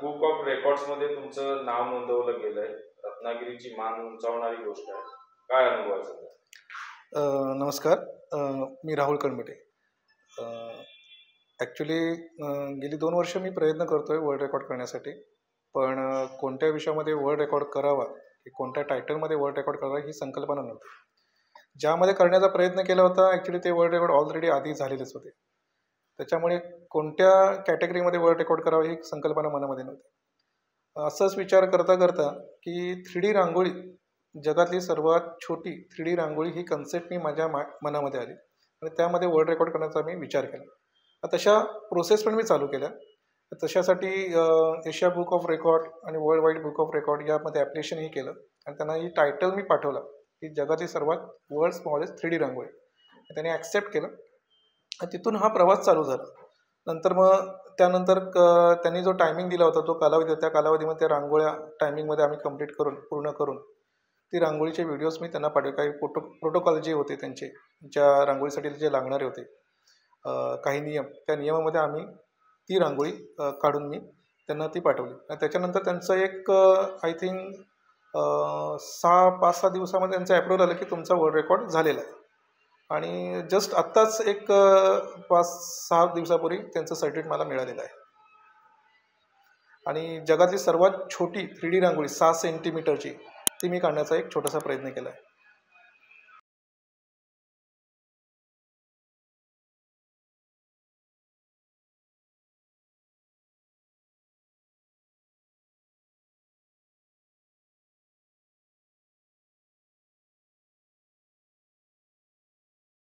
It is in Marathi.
बुक ऑफ रेकॉर्ड्समध्ये तुमचं नाव नोंदवलं गेलंय. रत्नागिरीची मान उंचावणारी गोष्ट आहे. काय अनुभव आहे सध्या? नमस्कार. मी राहुल कणबटे. ॲक्च्युली गेली 2 वर्ष मी प्रयत्न करतो आहे वर्ल्ड रेकॉर्ड करण्यासाठी. पण कोणत्या विषयामध्ये वर्ल्ड रेकॉर्ड करावा, की कोणत्या टायटलमध्ये वर्ल्ड रेकॉर्ड करावा ही संकल्पना नव्हती. ज्यामध्ये करण्याचा प्रयत्न केला होता ॲक्च्युली ते वर्ल्ड रेकॉर्ड ऑलरेडी आधी झालेलेच होते. त्याच्यामुळे कोणत्या कॅटेगरीमध्ये वर्ल्ड रेकॉर्ड करावं ही संकल्पना मनामध्ये नव्हती. असंच विचार करता करता की 3D रांगोळी, जगातली सर्वात छोटी 3D रांगोळी ही कन्सेप्ट मी माझ्या मनामध्ये आली आणि त्यामध्ये वर्ल्ड रेकॉर्ड करण्याचा मी विचार केला. तशा प्रोसेस पण मी चालू केल्या. तशासाठी एशिया बुक ऑफ रेकॉर्ड आणि world wide book of record यामध्ये ॲप्लिकेशनही केलं आणि त्यांना ही टायटल मी पाठवला की जगातली सर्वात वर्ल्ड स्मॉलेस्ट 3D रांगोळी. त्याने ॲक्सेप्ट केलं आणि तिथून हा प्रवास चालू झाला. नंतर मग त्यानंतर त्यांनी जो टायमिंग दिला होता, जो कालावधी होता, त्या कालावधीमध्ये त्या रांगोळ्या टायमिंगमध्ये आम्ही पूर्ण करून ती रांगोळीचे व्हिडिओज मी त्यांना पाठवले. काही प्रोटोकॉल जे होते त्यांचे, ज्या रांगोळीसाठी जे लागणारे होते काही नियम, त्या नियमामध्ये आम्ही ती रांगोळी काढून मी त्यांना ती पाठवली. आणि त्याच्यानंतर त्यांचं एक आय थिंक 5-6 दिवसामध्ये त्यांचं ॲप्रूव्हल आलं की तुमचा वर्ल्ड रेकॉर्ड झालेला आहे. आणि जस्ट आत्ताच एक 5-6 दिवसापूर्वी त्यांचं सर्टिफिकेट मला मिळालेलं आहे. आणि जगातली सर्वात छोटी 3D रांगोळी 6 सेंटीमीटरची ती मी काढण्याचा एक छोटासा प्रयत्न केला आहे.